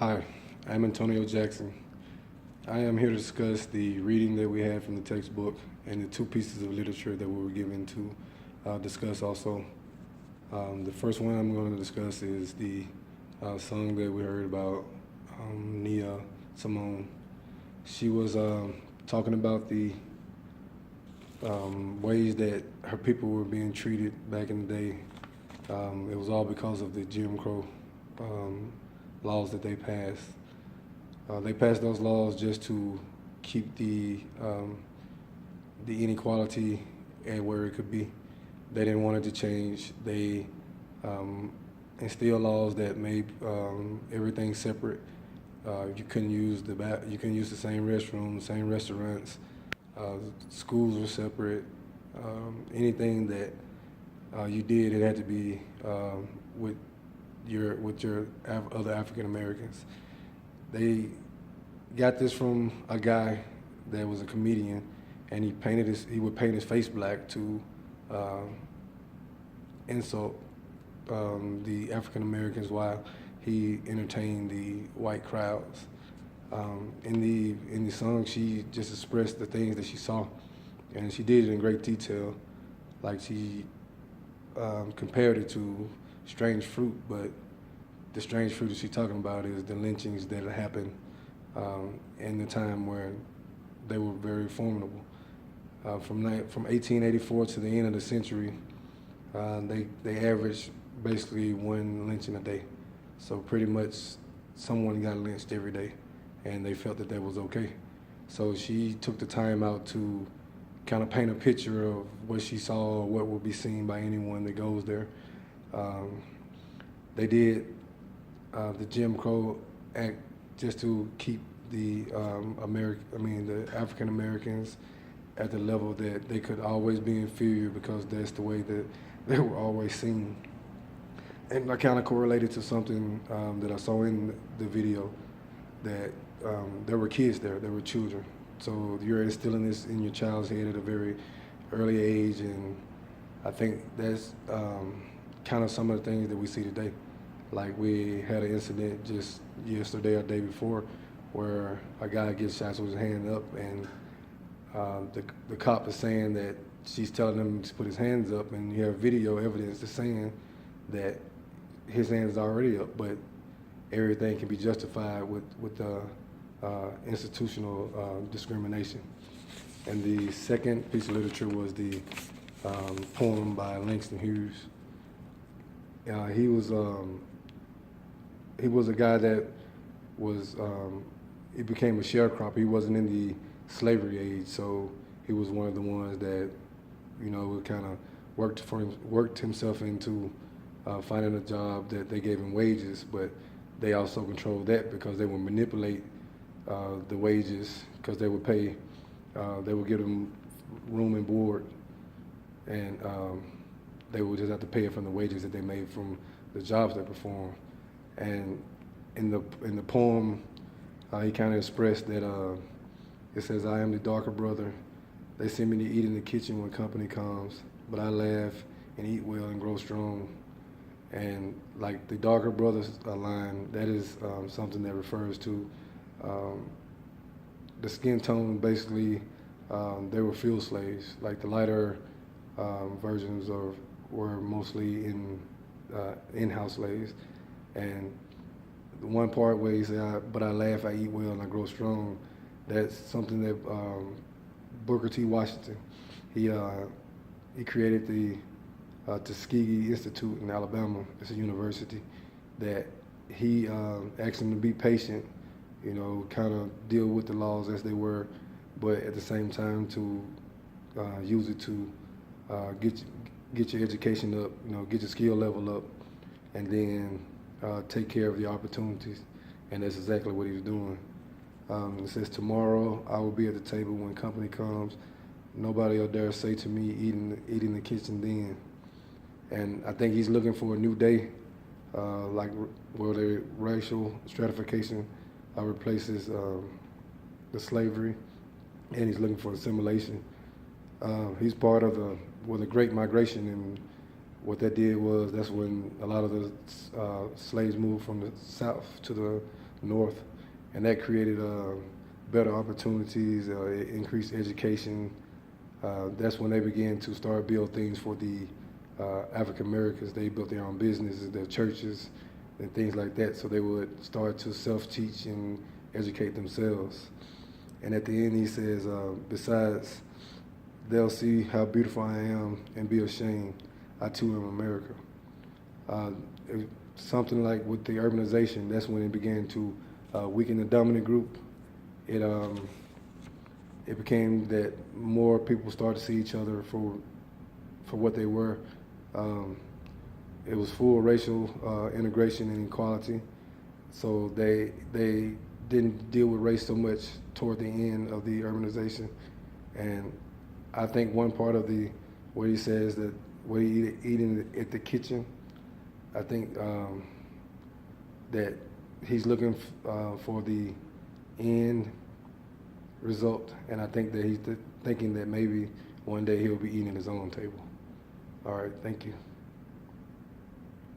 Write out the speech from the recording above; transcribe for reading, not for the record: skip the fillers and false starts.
Hi, I'm Antonio Jackson. I am here to discuss the reading that we had from the textbook and the two pieces of literature that we were given to discuss also. The first one I'm going to discuss is the song that we heard about Nia Simone. She was talking about the ways that her people were being treated back in the day. It was all because of the Jim Crow laws that they passed. They passed those laws just to keep the inequality at where it could be. They didn't want it to change. They instilled laws that made everything separate. You couldn't use you couldn't use the same restroom, same restaurants. Schools were separate. Anything that you did, it had to be with your other African Americans. They got this from a guy that was a comedian, and he would paint his face black to insult the African Americans while he entertained the white crowds. In the song, she just expressed the things that she saw, and she did it in great detail. Like she compared it to strange fruit, but the strange fruit that she's talking about is the lynchings that happened in the time where they were very formidable. From 1884 to the end of the century, they averaged basically one lynching a day. So pretty much someone got lynched every day, and they felt that that was okay. So she took the time out to kind of paint a picture of what she saw, or what will be seen by anyone that goes there. They did the Jim Crow Act just to keep the the African Americans at the level that they could always be inferior, because that's the way that they were always seen. And I kind of correlated to something that I saw in the video, that there were kids there were children. So you're instilling this in your child's head at a very early age, and I think that's kind of some of the things that we see today. Like we had an incident just yesterday or the day before where a guy gets shot with his hand up, and the cop is saying that she's telling him to put his hands up, and you have video evidence that's saying that his hands are already up, but everything can be justified with institutional discrimination. And the second piece of literature was the poem by Langston Hughes. He was a guy that was he became a sharecropper. He wasn't in the slavery age, so he was one of the ones that kind of worked himself into finding a job that they gave him wages, but they also controlled that because they would manipulate the wages, because they would pay, they would give them room and board, and they would just have to pay it from the wages that they made from the jobs they performed. And in the poem, he kind of expressed that it says, "I am the darker brother. They send me to eat in the kitchen when company comes, but I laugh and eat well and grow strong." And like the darker brothers line, that is something that refers to the skin tone. Basically, they were field slaves. Like the lighter versions were mostly in-house slaves. And the one part where he said, "But I laugh, I eat well, and I grow strong," that's something that Booker T. Washington, he created the Tuskegee Institute in Alabama. It's a university that he asked them to be patient, kind of deal with the laws as they were, but at the same time to use it to get your education up, get your skill level up, and then take care of the opportunities. And that's exactly what he was doing. It says, "Tomorrow I will be at the table when company comes. Nobody will dare say to me, eat in the kitchen then." And I think he's looking for a new day, like where the racial stratification replaces the slavery, and he's looking for assimilation. He's part of the Great Migration, and what that did was that's when a lot of the slaves moved from the south to north, and that created better opportunities, increased education. That's when they began to start build things for the African Americans. They built their own businesses, their churches, and things like that. So they would start to self-teach and educate themselves. And at the end, he says, besides, they'll see how beautiful I am and be ashamed. I too am America. Something like with the urbanization, that's when it began to weaken the dominant group. It became that more people started to see each other for what they were. It was full racial integration and equality. So they didn't deal with race so much toward the end of the urbanization. And I think one part of what he says that what he eating at the kitchen, I think that he's looking for the end result, and I think that he's thinking that maybe one day he'll be eating at his own table. All right, thank you.